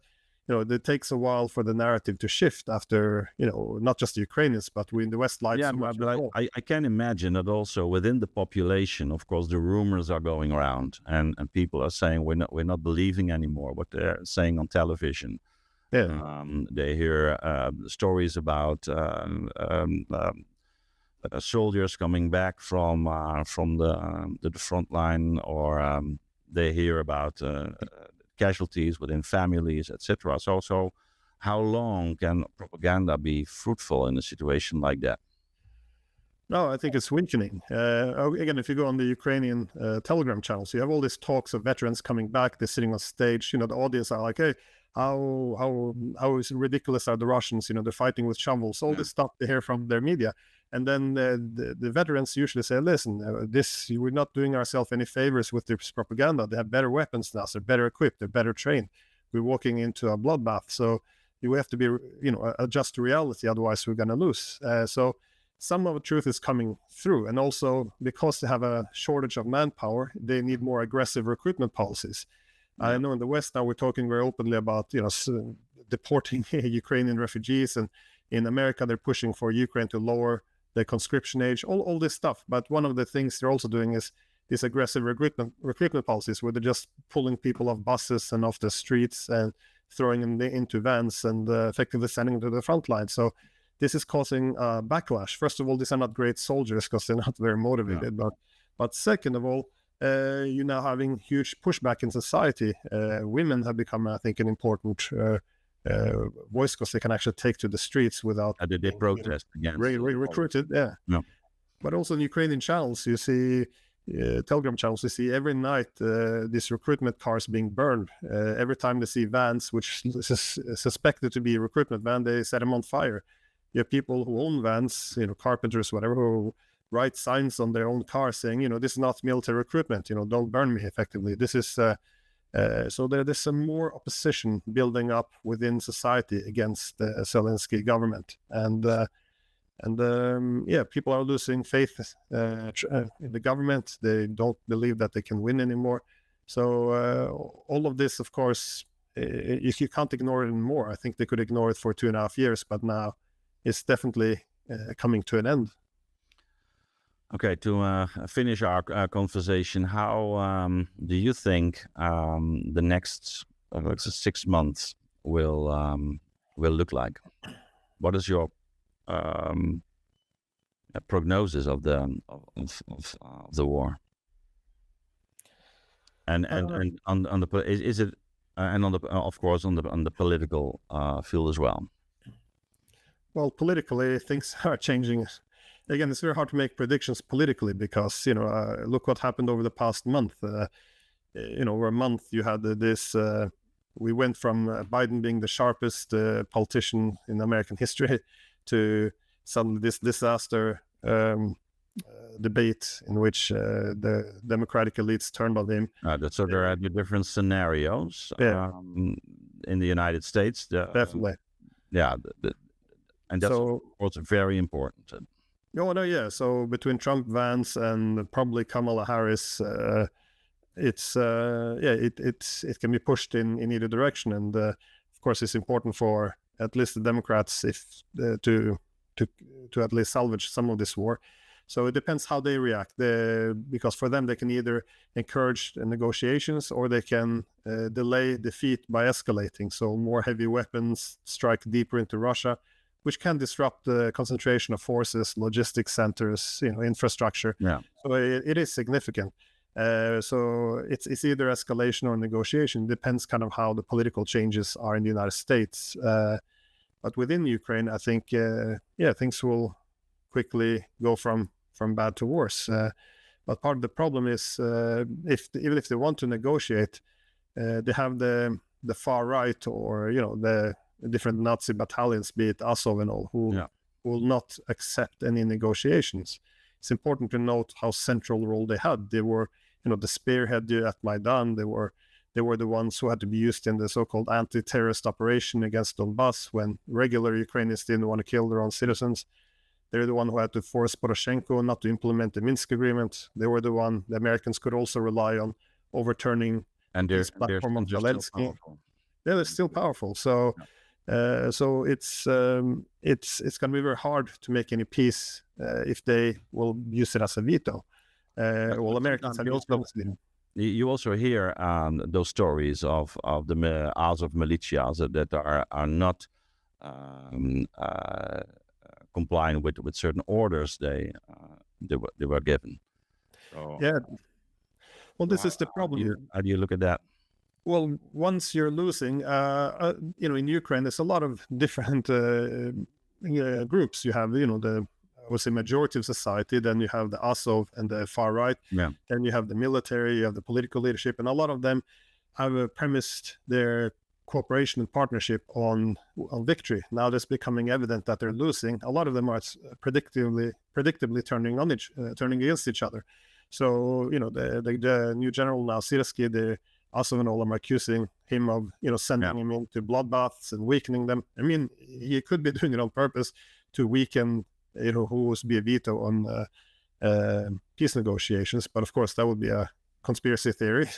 it takes a while for the narrative to shift after, not just the Ukrainians, but we in the West like. Yeah, but I can imagine that also within the population, of course, the rumors are going around, and people are saying we're not believing anymore what they're saying on television. Yeah. They hear stories about soldiers coming back from the front line, or they hear about casualties within families, etc. So how long can propaganda be fruitful in a situation like that? No, I think it's weakening. Again, if you go on the Ukrainian Telegram channels, you have all these talks of veterans coming back. They're sitting on stage. The audience are like, "Hey, how is ridiculous are the Russians? They're fighting with shovels." All this stuff they hear from their media, and then the veterans usually say, "Listen, we're not doing ourselves any favors with this propaganda. They have better weapons than us. They're better equipped. They're better trained. We're walking into a bloodbath. So we have to be, adjust to reality. Otherwise, we're going to lose." So some of the truth is coming through, and also because they have a shortage of manpower, they need more aggressive recruitment policies. I know in the West now we're talking very openly about deporting Ukrainian refugees, and in America they're pushing for Ukraine to lower the conscription age, all this stuff. But one of the things they're also doing is these aggressive recruitment policies, where they're just pulling people off buses and off the streets and throwing them into vans and effectively sending them to the front line. So this is causing backlash. First of all, these are not great soldiers because they're not very motivated. But second of all, you're now having huge pushback in society. Women have become, I think, an important voice because they can actually take to the streets without they protest against recruited. Yeah. But also in Ukrainian channels, you see Telegram channels, you see every night these recruitment cars being burned. Every time they see vans, which is suspected to be a recruitment van, they set them on fire. You have people who own vans, carpenters, whatever, who write signs on their own car saying, this is not military recruitment, don't burn me effectively. This is, so there's some more opposition building up within society against the Zelensky government. And people are losing faith in the government. They don't believe that they can win anymore. So all of this, of course, if you can't ignore it anymore. I think they could ignore it for 2.5 years, but now it's definitely coming to an end. Okay, to finish our conversation, how do you think the next 6 months will look like? What is your prognosis of the war? And on the is it and on the of course on the political field as well. Well, politically, things are changing. Again, it's very hard to make predictions politically because, look what happened over the past month. Over a month, you had this, we went from Biden being the sharpest politician in American history to suddenly this disaster debate in which the Democratic elites turned on him. So there are different scenarios in the United States. Definitely. And that's also very important. So between Trump, Vance, and probably Kamala Harris, it can be pushed in either direction. And of course, it's important for at least the Democrats to at least salvage some of this war. So it depends how they react, because for them, they can either encourage the negotiations or they can delay defeat by escalating. So more heavy weapons, strike deeper into Russia, which can disrupt the concentration of forces, logistics centers, infrastructure. Yeah. So it is significant. So it's either escalation or negotiation. It depends kind of how the political changes are in the United States. But within Ukraine, I think, things will quickly go from bad to worse. But part of the problem is even if they want to negotiate, they have the far right or, the different Nazi battalions, be it Azov and all, who will not accept any negotiations. It's important to note how central role they had. They were, the spearhead at Maidan. They were the ones who had to be used in the so-called anti-terrorist operation against Donbass when regular Ukrainians didn't want to kill their own citizens. They're the one who had to force Poroshenko not to implement the Minsk agreement. They were the Americans could also rely on overturning this platform of Zelensky. They're still powerful. So it's going to be very hard to make any peace if they will use it as a veto. Americans have used it. You also hear those stories of the Azov militias that are not complying with certain orders they were given. So, well, this is the problem. How do you look at that? Well, once you're losing, in Ukraine, there's a lot of different groups. You have, the I would say, majority of society. Then you have the Azov and the far right. Yeah. Then you have the military, you have the political leadership, and a lot of them have premised their cooperation and partnership on victory. Now it's becoming evident that they're losing. A lot of them are predictably turning against each other. So, the new general now, Sirski, the Azov and all of them are accusing him of, sending him into bloodbaths and weakening them. I mean, he could be doing it on purpose to weaken, who's be a veto on peace negotiations. But of course, that would be a conspiracy theory.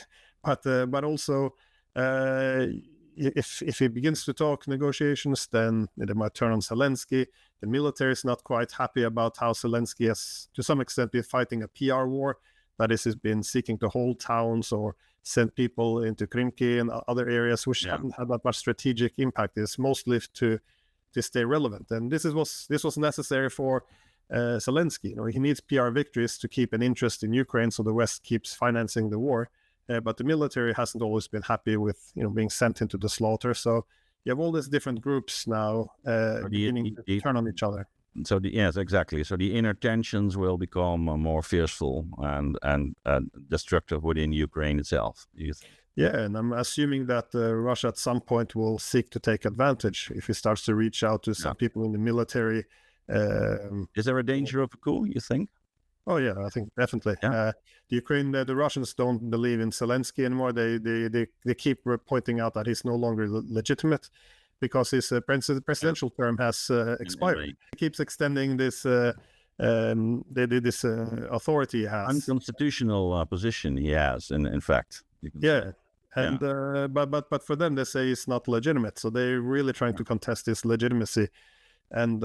But also, if he begins to talk negotiations, then they might turn on Zelensky. The military is not quite happy about how Zelensky has, to some extent, been fighting a PR war. That is, he's been seeking to hold towns or send people into Krimki and other areas which haven't had that much strategic impact. It's mostly to stay relevant. And this was necessary for Zelensky. He needs PR victories to keep an interest in Ukraine, so the West keeps financing the war. But the military hasn't always been happy with being sent into the slaughter. So you have all these different groups now beginning to turn on each other. So yes, exactly. So the inner tensions will become more fearful and destructive within Ukraine itself. Do you think? Yeah, and I'm assuming that Russia at some point will seek to take advantage if he starts to reach out to some people in the military. Is there a danger of a coup, you think? Oh yeah, I think definitely. Yeah. The Russians don't believe in Zelensky anymore. They keep pointing out that he's no longer legitimate because his presidential term has expired. He keeps extending this authority he has. Unconstitutional position he has, in fact. Yeah. And but for them, they say he's not legitimate. So they're really trying to contest his legitimacy. And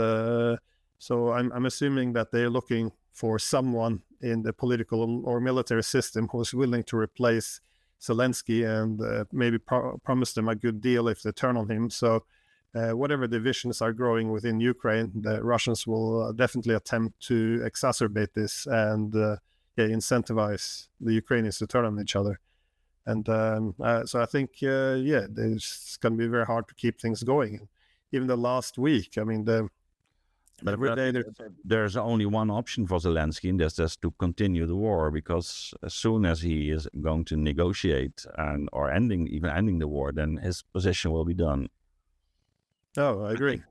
so I'm assuming that they're looking for someone in the political or military system who's willing to replace Zelensky and maybe promise them a good deal if they turn on him. So whatever divisions are growing within Ukraine, the Russians will definitely attempt to exacerbate this and incentivize the Ukrainians to turn on each other. And so I think, it's going to be very hard to keep things going. Even the last week, I mean, there's only one option for Zelensky, and that's just to continue the war, because as soon as he is going to negotiate or ending the war, then his position will be done. Oh, I agree.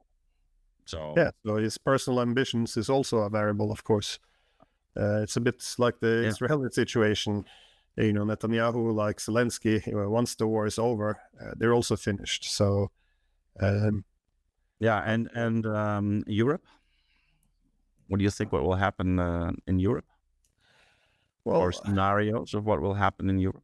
So his personal ambitions is also a variable, of course. It's a bit like the Israeli situation. Netanyahu, like Zelensky, once the war is over, they're also finished. So, and Europe. What do you think? What will happen in Europe? Or scenarios of what will happen in Europe?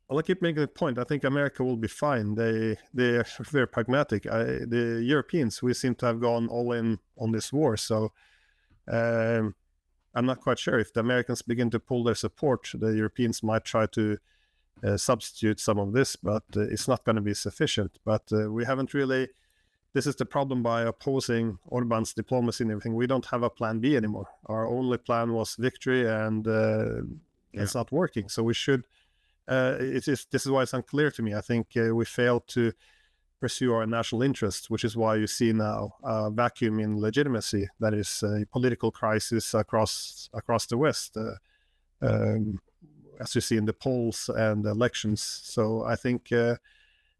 Well, I keep making the point. I think America will be fine. They are very pragmatic. The Europeans, we seem to have gone all in on this war. So I'm not quite sure if the Americans begin to pull their support. The Europeans might try to substitute some of this, but it's not going to be sufficient. But we haven't really. This is the problem by opposing Orban's diplomacy and everything. We don't have a plan B anymore. Our only plan was victory, and it's not working. So we should. This is why it's unclear to me. I think we failed to pursue our national interests, which is why you see now a vacuum in legitimacy. That is a political crisis across the West, as you see in the polls and the elections. So I think in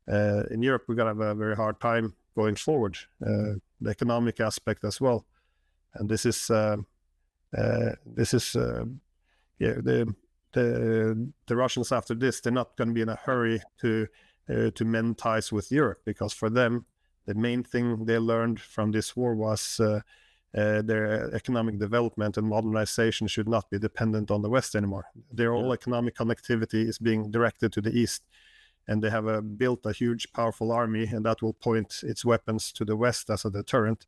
Europe we're gonna have a very hard time going forward. The economic aspect as well, and this is the Russians after this, they're not going to be in a hurry to mend ties with Europe, because for them, the main thing they learned from this war was their economic development and modernization should not be dependent on the West anymore. Their whole economic connectivity is being directed to the East, and they have built a huge, powerful army, and that will point its weapons to the West as a deterrent.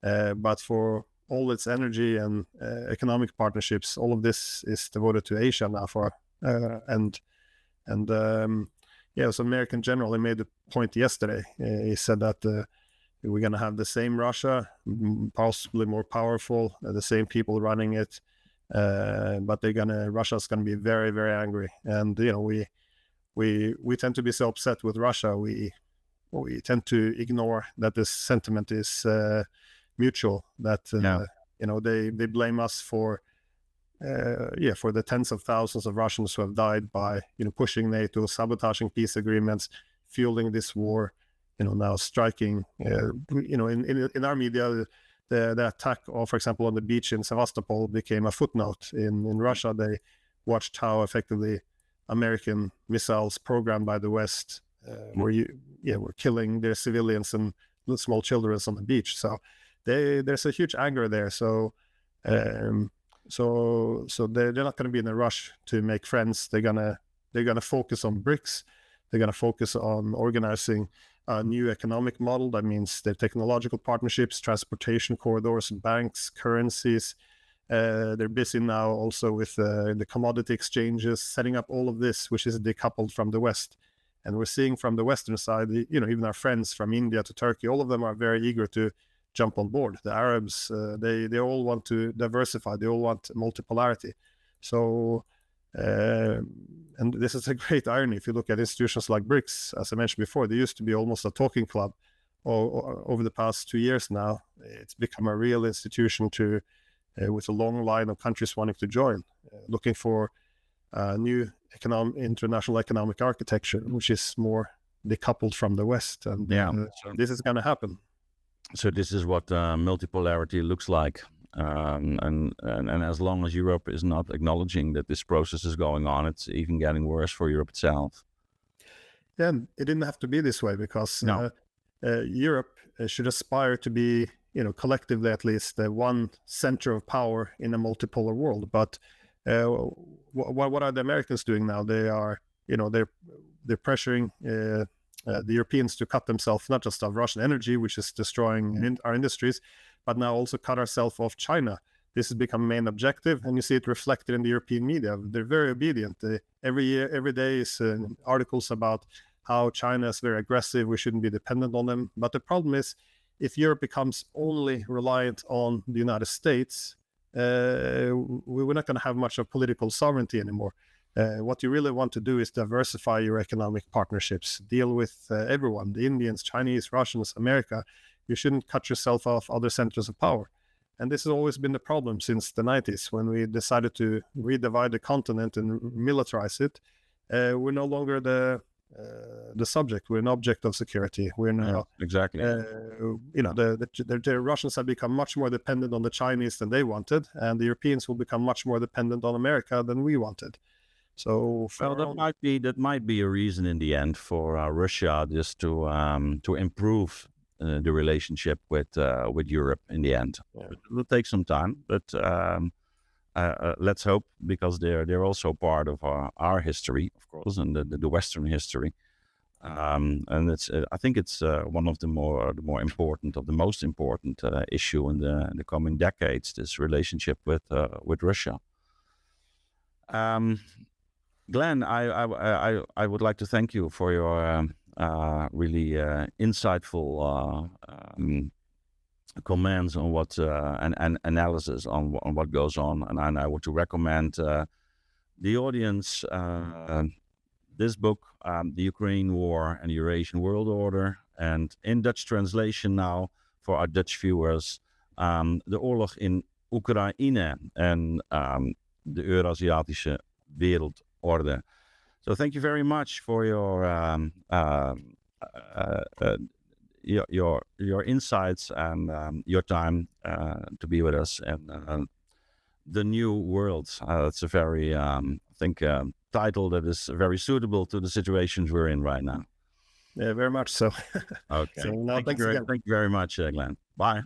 But for all its energy and economic partnerships, all of this is devoted to Asia now. So American general, he made a point yesterday. He said that we're going to have the same Russia, possibly more powerful, the same people running it, but Russia's going to be very, very angry. And we tend to be so upset with Russia. We tend to ignore that this sentiment is mutual. That they blame us for the tens of thousands of Russians who have died by pushing NATO, sabotaging peace agreements, fueling this war, now striking. In our media, the attack, for example, on the beach in Sevastopol became a footnote. In Russia, they watched how effectively American missiles programmed by the West were killing their civilians and small children on the beach. So there's a huge anger there. So they're not going to be in a rush to make friends. They're gonna focus on BRICS. They're gonna focus on organizing a new economic model. That means their technological partnerships, transportation corridors, banks, currencies. They're busy now also with the commodity exchanges, setting up all of this, which is decoupled from the West. And we're seeing from the Western side, even our friends from India to Turkey, all of them are very eager to jump on board. The Arabs, they all want to diversify. They all want multipolarity. So, and this is a great irony. If you look at institutions like BRICS, as I mentioned before, they used to be almost a talking club. Over the past 2 years now, it's become a real institution with a long line of countries wanting to join, looking for new international economic architecture, which is more decoupled from the West. And this is going to happen. So this is what multipolarity looks like. And as long as Europe is not acknowledging that this process is going on, it's even getting worse for Europe itself. Yeah, it didn't have to be this way, because Europe should aspire to be, collectively at least, the one center of power in a multipolar world. But what are the Americans doing now? They are, they're pressuring the Europeans to cut themselves, not just of Russian energy, which is destroying our industries, but now also cut ourselves off China. This has become a main objective, and you see it reflected in the European media. They're very obedient. Every day is articles about how China is very aggressive. We shouldn't be dependent on them. But the problem is, if Europe becomes only reliant on the United States, we're not going to have much of political sovereignty anymore. What you really want to do is diversify your economic partnerships, deal with everyone, the Indians, Chinese, Russians, America. You shouldn't cut yourself off other centers of power. And this has always been the problem since the 90s, when we decided to redivide the continent and militarize it. We're no longer the subject. We're an object of security. We're now exactly. The Russians have become much more dependent on the Chinese than they wanted, and the Europeans will become much more dependent on America than we wanted. So, that might be a reason in the end for Russia just to improve the relationship with Europe in the end. It will take some time, but let's hope, because they're also part of our history, of course, and the Western history. And I think it's one of the more important, of the most important issue in the coming decades. This relationship with Russia. Glenn, I would like to thank you for your really insightful comments on what and analysis on what goes on. And I want to recommend the audience this book, The Ukraine War and the Eurasian World Order, and in Dutch translation now for our Dutch viewers, De Oorlog in Oekraïne en de Eurasiatische Wereldorde. So thank you very much for your insights and your time to be with us. And the New World. It's a very, I think, title that is very suitable to the situations we're in right now. Yeah, very much so. Okay. So now, thank you very much, Glenn. Bye.